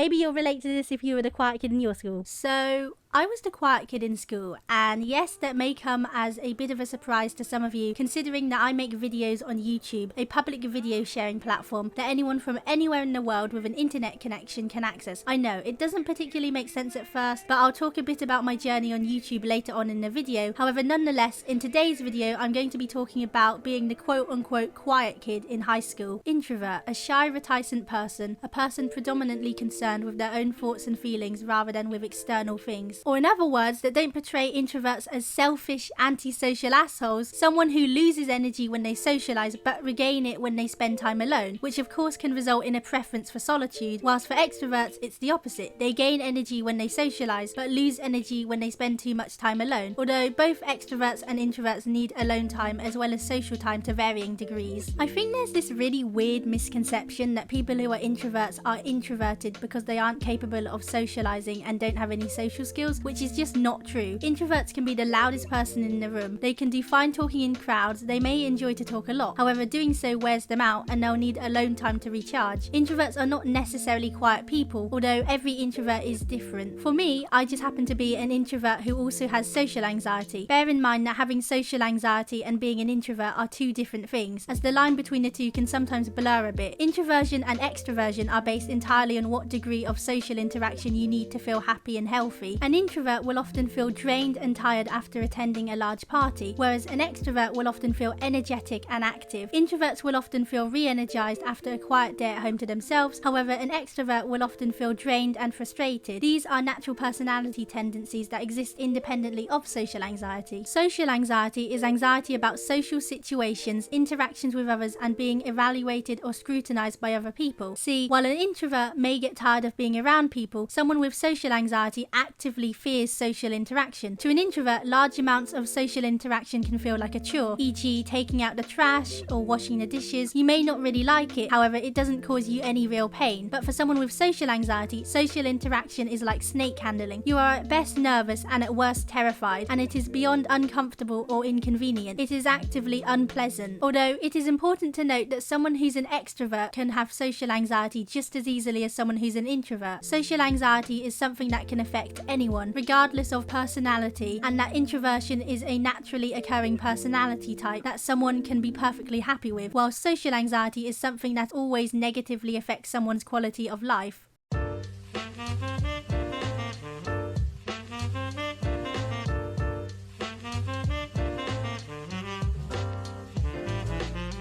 maybe you'll relate to this if you were the quiet kid in your school. So I was the quiet kid in school, and yes, that may come as a bit of a surprise to some of you, considering that I make videos on YouTube, a public video sharing platform that anyone from anywhere in the world with an internet connection can access. I know, it doesn't particularly make sense at first, but I'll talk a bit about my journey on YouTube later on in the video. However, nonetheless, in today's video, I'm going to be talking about being the quote-unquote quiet kid in high school. Introvert, a shy, reticent person, a person predominantly concerned with their own thoughts and feelings rather than with external things. Or in other words, that don't portray introverts as selfish, antisocial assholes, someone who loses energy when they socialize but regain it when they spend time alone, which of course can result in a preference for solitude, whilst for extroverts it's the opposite. They gain energy when they socialize but lose energy when they spend too much time alone, although both extroverts and introverts need alone time as well as social time to varying degrees. I think there's this really weird misconception that people who are introverts are introverted because they aren't capable of socializing and don't have any social skills, which is just not true. Introverts can be the loudest person in the room. They can do fine talking in crowds. They may enjoy to talk a lot. However, doing so wears them out and they'll need alone time to recharge. Introverts are not necessarily quiet people, although every introvert is different. For me, I just happen to be an introvert who also has social anxiety. Bear in mind that having social anxiety and being an introvert are two different things, as the line between the two can sometimes blur a bit. Introversion and extroversion are based entirely on what degree of social interaction you need to feel happy and healthy. An introvert will often feel drained and tired after attending a large party, whereas an extrovert will often feel energetic and active. Introverts will often feel re-energized after a quiet day at home to themselves. However, an extrovert will often feel drained and frustrated. These are natural personality tendencies that exist independently of social anxiety. Social anxiety is anxiety about social situations, interactions with others, and being evaluated or scrutinized by other people. See, while an introvert may get tired of being around people, someone with social anxiety actively fears social interaction. To an introvert, large amounts of social interaction can feel like a chore, e.g. taking out the trash or washing the dishes. You may not really like it, however, it doesn't cause you any real pain. But for someone with social anxiety, social interaction is like snake handling. You are at best nervous and at worst terrified, and it is beyond uncomfortable or inconvenient. It is actively unpleasant. Although it is important to note that someone who's an extrovert can have social anxiety just as easily as someone who's an introvert. Social anxiety is something that can affect anyone, regardless of personality, and that introversion is a naturally occurring personality type that someone can be perfectly happy with, while social anxiety is something that always negatively affects someone's quality of life.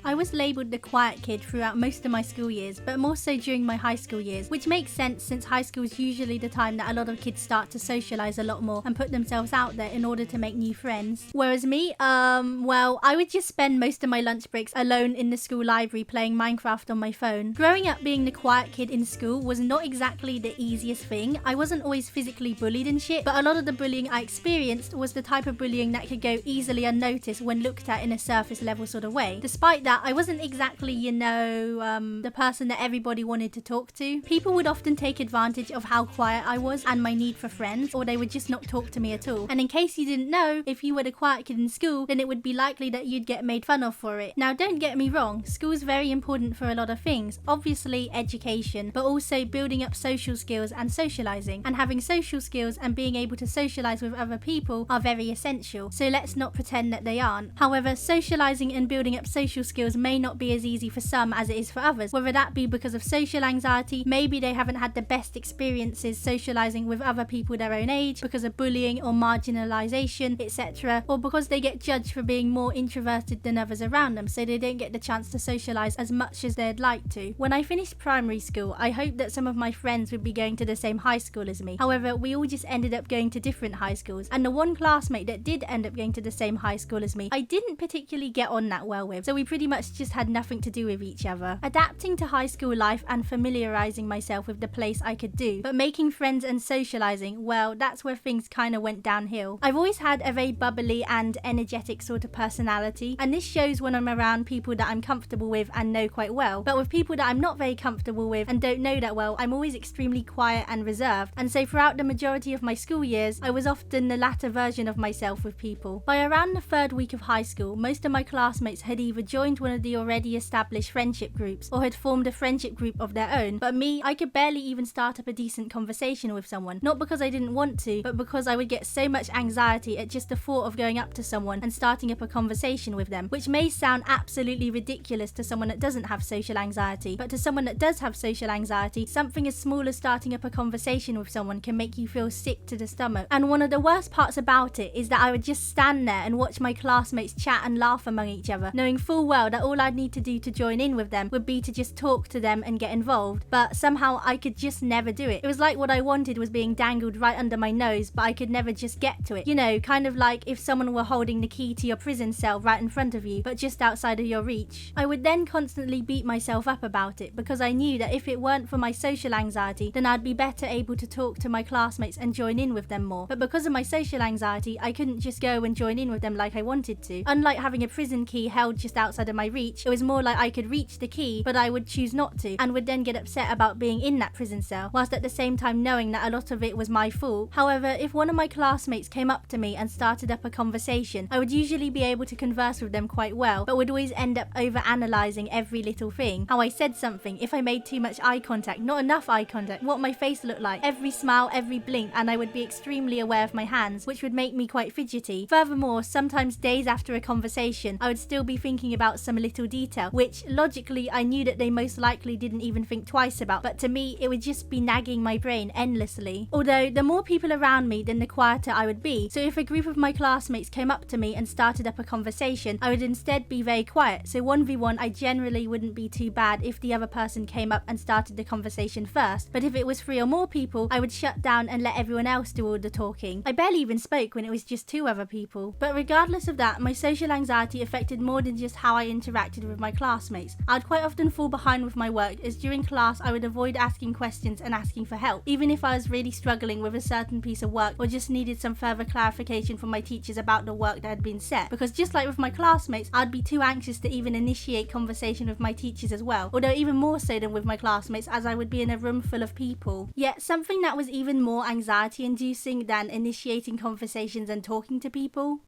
I was labelled the quiet kid throughout most of my school years, but more so during my high school years, which makes sense since high school is usually the time that a lot of kids start to socialise a lot more and put themselves out there in order to make new friends. Whereas me, well, I would just spend most of my lunch breaks alone in the school library playing Minecraft on my phone. Growing up being the quiet kid in school was not exactly the easiest thing. I wasn't always physically bullied and shit, but a lot of the bullying I experienced was the type of bullying that could go easily unnoticed when looked at in a surface level sort of way. Despite that, I wasn't exactly, the person that everybody wanted to talk to. People would often take advantage of how quiet I was and my need for friends, or they would just not talk to me at all. And in case you didn't know, if you were the quiet kid in school, then it would be likely that you'd get made fun of for it. Now, don't get me wrong, school's very important for a lot of things. Obviously, education, but also building up social skills and socializing. And having social skills and being able to socialize with other people are very essential. So let's not pretend that they aren't. However, socializing and building up social skills may not be as easy for some as it is for others, whether that be because of social anxiety, maybe they haven't had the best experiences socializing with other people their own age because of bullying or marginalization, etc., or because they get judged for being more introverted than others around them, so they don't get the chance to socialize as much as they'd like to. When I finished primary school, I hoped that some of my friends would be going to the same high school as me. However, we all just ended up going to different high schools, and the one classmate that did end up going to the same high school as me, I didn't particularly get on that well with, so we pretty much just had nothing to do with each other. Adapting to high school life and familiarizing myself with the place I could do, but making friends and socializing, well, that's where things kind of went downhill. I've always had a very bubbly and energetic sort of personality, and this shows when I'm around people that I'm comfortable with and know quite well. But with people that I'm not very comfortable with and don't know that well, I'm always extremely quiet and reserved, and so throughout the majority of my school years, I was often the latter version of myself with people. By around the third week of high school, most of my classmates had either joined one one of the already established friendship groups, or had formed a friendship group of their own. But me, I could barely even start up a decent conversation with someone. Not because I didn't want to, but because I would get so much anxiety at just the thought of going up to someone and starting up a conversation with them, which may sound absolutely ridiculous to someone that doesn't have social anxiety, but to someone that does have social anxiety, something as small as starting up a conversation with someone can make you feel sick to the stomach. And one of the worst parts about it is that I would just stand there and watch my classmates chat and laugh among each other, knowing full well that all I'd need to do to join in with them would be to just talk to them and get involved, but somehow I could just never do it. It was like what I wanted was being dangled right under my nose, but I could never just get to it. You know, kind of like if someone were holding the key to your prison cell right in front of you, but just outside of your reach. I would then constantly beat myself up about it, because I knew that if it weren't for my social anxiety, then I'd be better able to talk to my classmates and join in with them more. But because of my social anxiety, I couldn't just go and join in with them like I wanted to. Unlike having a prison key held just outside of my reach, it was more like I could reach the key, but I would choose not to, and would then get upset about being in that prison cell, whilst at the same time knowing that a lot of it was my fault. However, if one of my classmates came up to me and started up a conversation, I would usually be able to converse with them quite well, but would always end up over-analysing every little thing. How I said something, if I made too much eye contact, not enough eye contact, what my face looked like, every smile, every blink, and I would be extremely aware of my hands, which would make me quite fidgety. Furthermore, sometimes days after a conversation, I would still be thinking about some little detail, which logically I knew that they most likely didn't even think twice about, but to me it would just be nagging my brain endlessly. Although the more people around me, then the quieter I would be. So if a group of my classmates came up to me and started up a conversation, I would instead be very quiet. So 1v1 I generally wouldn't be too bad if the other person came up and started the conversation first, but if it was 3 or more people, I would shut down and let everyone else do all the talking. I barely even spoke when it was just 2 other people. But regardless of that, my social anxiety affected more than just how I interacted with my classmates. I'd quite often fall behind with my work, as during class I would avoid asking questions and asking for help, even if I was really struggling with a certain piece of work or just needed some further clarification from my teachers about the work that had been set, because just like with my classmates, I'd be too anxious to even initiate conversation with my teachers as well, although even more so than with my classmates, as I would be in a room full of people. Yet something that was even more anxiety inducing than initiating conversations and talking to people.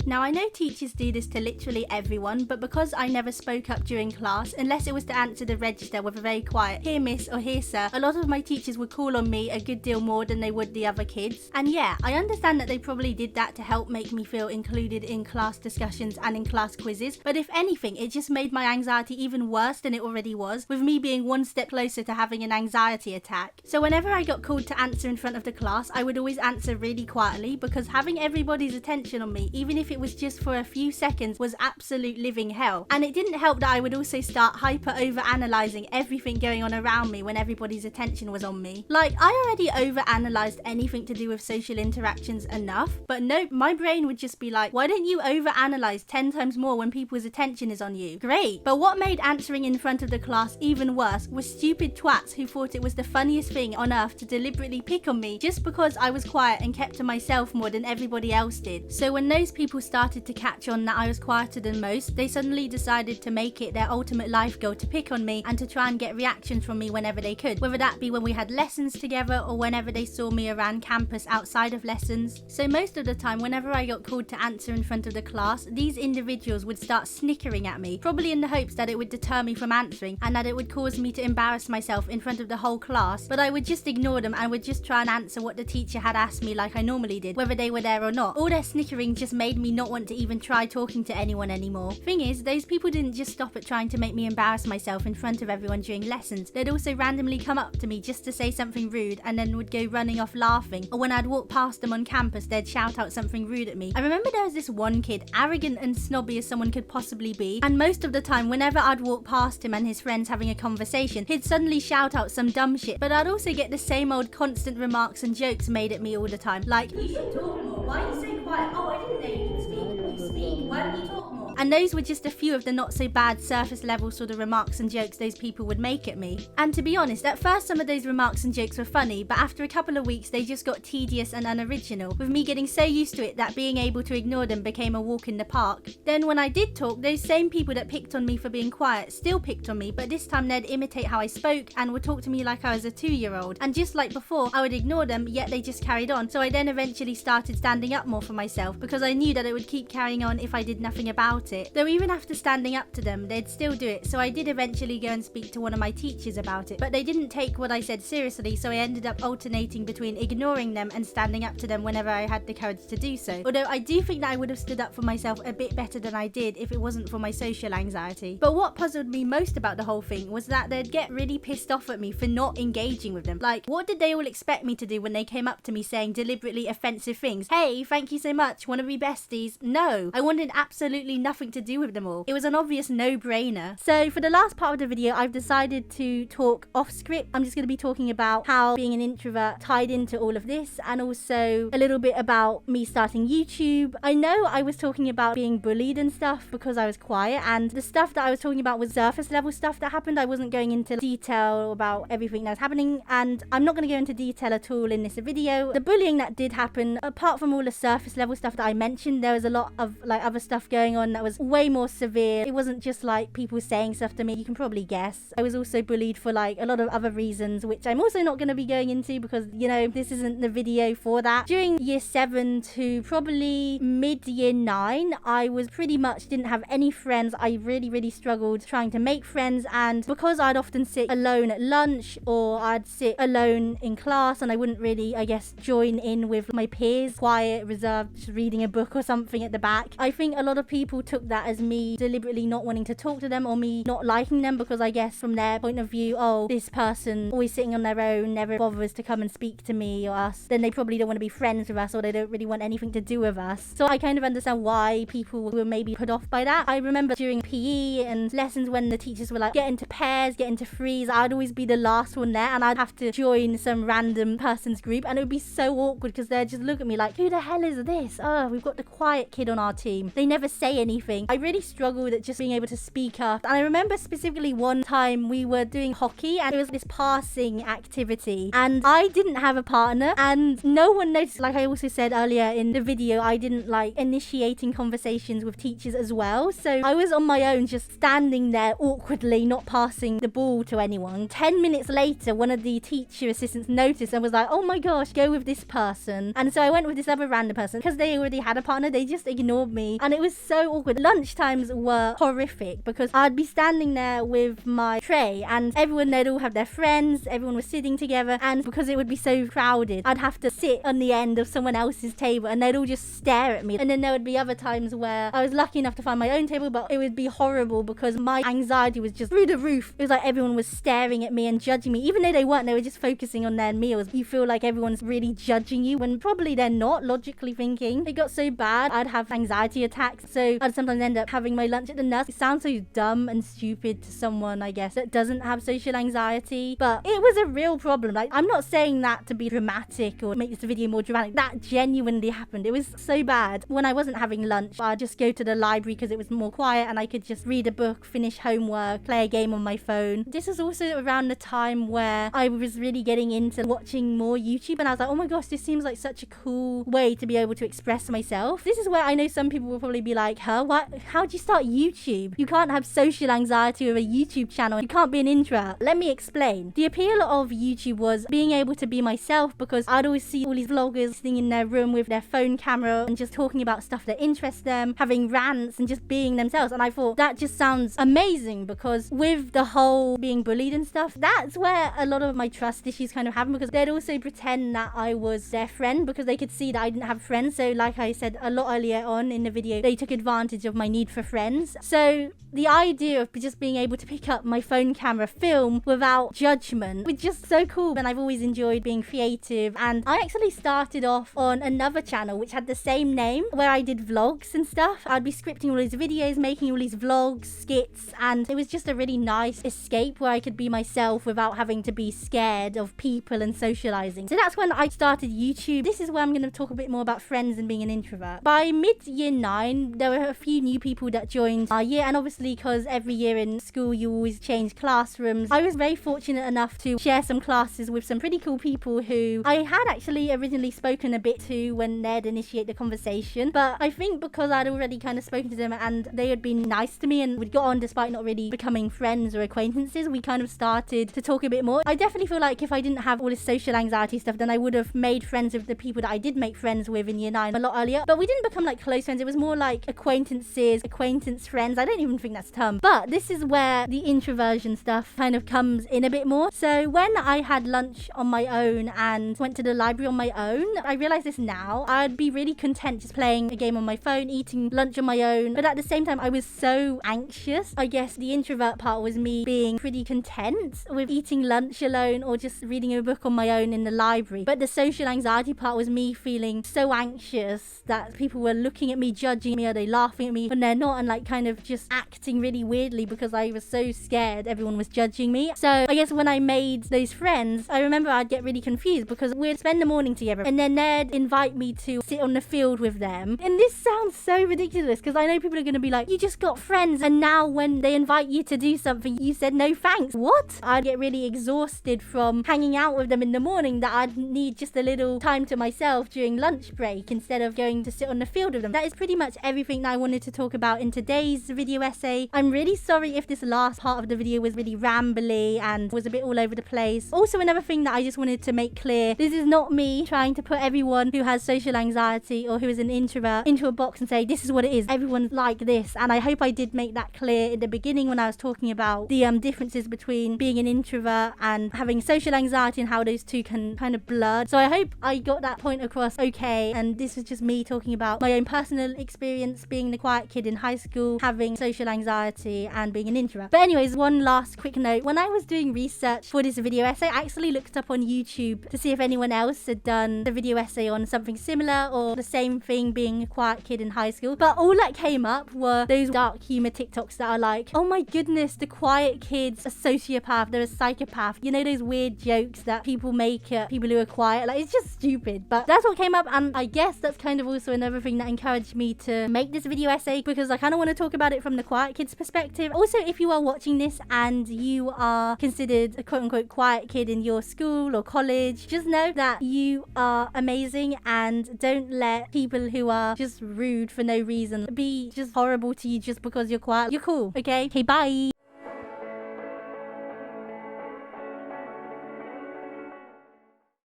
Now I know teachers do this to literally everyone, but because I never spoke up during class, unless it was to answer the register with a very quiet "here miss" or "here sir," a lot of my teachers would call on me a good deal more than they would the other kids. And yeah, I understand that they probably did that to help make me feel included in class discussions and in class quizzes, but if anything, it just made my anxiety even worse than it already was, with me being one step closer to having an anxiety attack. So whenever I got called to answer in front of the class, I would always answer really quietly, because having everybody's attention on me, even if it was just for a few seconds, was absolute living hell. And it didn't help that I would also start hyper over-analysing everything going on around me when everybody's attention was on me. Like, I already over-analysed anything to do with social interactions enough, but nope, my brain would just be like, why don't you over-analyse 10 times more when people's attention is on you? Great. But what made answering in front of the class even worse was stupid twats who thought it was the funniest thing on earth to deliberately pick on me just because I was quiet and kept to myself more than everybody else did. So when those people started to catch on that I was quieter than most, they suddenly decided to make it their ultimate life goal to pick on me and to try and get reactions from me whenever they could, whether that be when we had lessons together or whenever they saw me around campus outside of lessons. So most of the time, whenever I got called to answer in front of the class, these individuals would start snickering at me, probably in the hopes that it would deter me from answering and that it would cause me to embarrass myself in front of the whole class, but I would just ignore them and would just try and answer what the teacher had asked me like I normally did, whether they were there or not. All their snickering just made me not want to even try talking to anyone anymore. Thing is, those people didn't just stop at trying to make me embarrass myself in front of everyone during lessons. They'd also randomly come up to me just to say something rude and then would go running off laughing, or when I'd walk past them on campus, they'd shout out something rude at me. I remember there was this one kid, arrogant and snobby as someone could possibly be, and most of the time whenever I'd walk past him and his friends having a conversation, he'd suddenly shout out some dumb shit, but I'd also get the same old constant remarks and jokes made at me all the time, like, "You should talk more, why are you so quiet? Oh, I didn't know you could speak. Can you speak? Why don't you talk more?" And those were just a few of the not so bad surface level sort of remarks and jokes those people would make at me. And to be honest, at first some of those remarks and jokes were funny, but after a couple of weeks they just got tedious and unoriginal, with me getting so used to it that being able to ignore them became a walk in the park. Then when I did talk, those same people that picked on me for being quiet still picked on me, but this time they'd imitate how I spoke and would talk to me like I was a 2-year-old. And just like before, I would ignore them, yet they just carried on. So I then eventually started standing up more for myself, because I knew that it would keep carrying on if I did nothing about it. Though even after standing up to them, they'd still do it, so I did eventually go and speak to one of my teachers about it, but they didn't take what I said seriously, so I ended up alternating between ignoring them and standing up to them whenever I had the courage to do so. Although I do think that I would have stood up for myself a bit better than I did if it wasn't for my social anxiety. But what puzzled me most about the whole thing was that they'd get really pissed off at me for not engaging with them. Like, what did they all expect me to do when they came up to me saying deliberately offensive things? Hey, thank you so much, wanna be besties? No, I wanted absolutely nothing to do with them all. It was an obvious no-brainer. So for the last part of the video, I've decided to talk off script. I'm just going to be talking about how being an introvert tied into all of this, and also a little bit about me starting YouTube. I know I was talking about being bullied and stuff because I was quiet, and the stuff that I was talking about was surface level stuff that happened. I wasn't going into detail about everything that was happening, and I'm not going to go into detail at all in this video. The bullying that did happen, apart from all the surface level stuff that I mentioned, there was a lot of like other stuff going on that was way more severe. It wasn't just like people saying stuff to me. You can probably guess. I was also bullied for like a lot of other reasons, which I'm also not going to be going into because, you know, this isn't the video for that. During year 7 to probably mid year 9, I was pretty much didn't have any friends. I really struggled trying to make friends, and because I'd often sit alone at lunch or I'd sit alone in class and I wouldn't really, I guess, join in with my peers, quiet, reserved, just reading a book or something at the back. I think a lot of people took that as me deliberately not wanting to talk to them or me not liking them, because I guess from their point of view, oh, this person always sitting on their own, never bothers to come and speak to me or us, then they probably don't want to be friends with us, or they don't really want anything to do with us. So I kind of understand why people were maybe put off by that. I remember during PE and lessons when the teachers were like, get into pairs, get into threes, I'd always be the last one there, and I'd have to join some random person's group, and it would be so awkward because they'd just look at me like, who the hell is this? Oh, we've got the quiet kid on our team. They never say anything. I really struggled at just being able to speak up. And I remember specifically one time we were doing hockey and it was this passing activity, and I didn't have a partner and no one noticed. Like I also said earlier in the video, I didn't like initiating conversations with teachers as well, so I was on my own just standing there awkwardly not passing the ball to anyone. 10 minutes later, one of the teacher assistants noticed and was like, oh my gosh, go with this person. And so I went with this other random person. Because they already had a partner, they just ignored me, and it was so awkward. Lunch times were horrific because I'd be standing there with my tray and everyone, they'd all have their friends, everyone was sitting together, and because it would be so crowded, I'd have to sit on the end of someone else's table and they'd all just stare at me. And then there would be other times where I was lucky enough to find my own table, but it would be horrible because my anxiety was just through the roof. It was like everyone was staring at me and judging me, even though they weren't. They were just focusing on their meals. You feel like everyone's really judging you when probably they're not, logically thinking. It got so bad I'd have anxiety attacks, so I'd sometimes end up having my lunch at the nurse. It sounds so dumb and stupid to someone, I guess, that doesn't have social anxiety, but it was a real problem. Like, I'm not saying that to be dramatic or make this video more dramatic. That genuinely happened. It was so bad. When I wasn't having lunch, I'd just go to the library because it was more quiet and I could just read a book, finish homework, play a game on my phone. This was also around the time where I was really getting into watching more YouTube, and I was like, oh my gosh, this seems like such a cool way to be able to express myself. This is where I know some people will probably be like, huh, what? How'd you start YouTube? You can't have social anxiety with a YouTube channel. You can't be an introvert. Let me explain. The appeal of YouTube was being able to be myself, because I'd always see all these vloggers sitting in their room with their phone camera and just talking about stuff that interests them, having rants and just being themselves. And I thought that just sounds amazing, because with the whole being bullied and stuff, that's where a lot of my trust issues kind of happen, because they'd also pretend that I was their friend because they could see that I didn't have friends. So like I said a lot earlier on in the video, they took advantage of my need for friends. So the idea of just being able to pick up my phone camera, film without judgment was just so cool. And I've always enjoyed being creative, and I actually started off on another channel which had the same name, where I did vlogs and stuff. I'd be scripting all these videos, making all these vlogs, skits, and it was just a really nice escape where I could be myself without having to be scared of people and socializing. So that's when I started YouTube. This is where I'm going to talk a bit more about friends and being an introvert. By mid year 9, there were a few few new people that joined our year, and obviously because every year in school you always change classrooms, I was very fortunate enough to share some classes with some pretty cool people who I had actually originally spoken a bit to when Ned initiated the conversation, but I think because I'd already kind of spoken to them and they had been nice to me and we'd got on despite not really becoming friends or acquaintances, we kind of started to talk a bit more. I definitely feel like if I didn't have all this social anxiety stuff, then I would have made friends with the people that I did make friends with in year 9 a lot earlier, but we didn't become like close friends. It was more like acquaintances, acquaintance friends. I don't even think that's a term, but this is where the introversion stuff kind of comes in a bit more. So when I had lunch on my own and went to the library on my own, I realize this now, I'd be really content just playing a game on my phone, eating lunch on my own, but at the same time I was so anxious. I guess the introvert part was me being pretty content with eating lunch alone or just reading a book on my own in the library, but the social anxiety part was me feeling so anxious that people were looking at me, judging me, are they laughing at me when they're not, and like kind of just acting really weirdly because I was so scared everyone was judging me. So I guess when I made those friends, I remember I'd get really confused because we'd spend the morning together and then they'd invite me to sit on the field with them. And this sounds so ridiculous because I know people are going to be like, you just got friends and now when they invite you to do something you said no thanks. What? I'd get really exhausted from hanging out with them in the morning that I'd need just a little time to myself during lunch break instead of going to sit on the field with them. That is pretty much everything that I wanted to talk about in today's video essay. I'm really sorry if this last part of the video was really rambly and was a bit all over the place. Also, another thing that I just wanted to make clear, this is not me trying to put everyone who has social anxiety or who is an introvert into a box and say this is what it is, everyone's like this. And I hope I did make that clear in the beginning when I was talking about the differences between being an introvert and having social anxiety and how those two can kind of blur. So I hope I got that point across okay, and this is just me talking about my own personal experience being the quiet kid in high school, having social anxiety and being an introvert. But anyways, one last quick note, when I was doing research for this video essay, I actually looked up on YouTube to see if anyone else had done the video essay on something similar or the same thing, being a quiet kid in high school, but all that came up were those dark humor TikToks that are like, oh my goodness, the quiet kid's a sociopath, they're a psychopath, you know, those weird jokes that people make at people who are quiet. Like, it's just stupid, but that's what came up, and I guess that's kind of also another thing that encouraged me to make this video essay because I kind of want to talk about it from the quiet kid's perspective. Also, if you are watching this and you are considered a quote-unquote quiet kid in your school or college, just know that you are amazing and don't let people who are just rude for no reason be just horrible to you just because you're quiet. You're cool, okay? Okay, bye.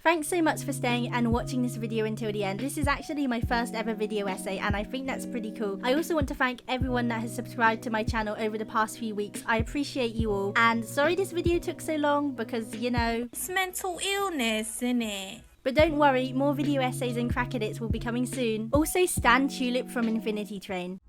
Thanks so much for staying and watching this video until the end. This is actually my first ever video essay and I think that's pretty cool. I also want to thank everyone that has subscribed to my channel over the past few weeks. I appreciate you all, and sorry this video took so long because, you know, it's mental illness, innit? But don't worry, more video essays and crack edits will be coming soon. Also, Stan Tulip from Infinity Train.